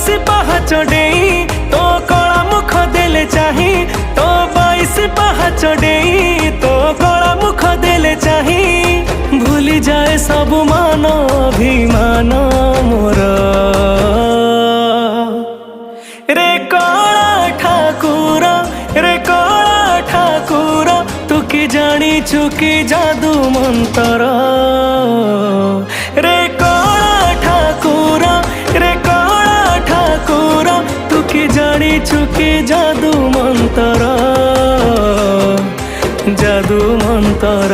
बाईस पाहाच डेई तो कला मुख देले चाही, तो बाईस पाहाच डेई तो कला मुख देले चाही। भूली जाए सब मान अभिमान मोर, रे कला ठाकुर, रे कला ठाकुर तू कि जानी चुकी जादू मंतर। रे कला ठाकुर, रे कला ठाकुर तू कि जानी चुकी जादू मंतर, जादू मंतर।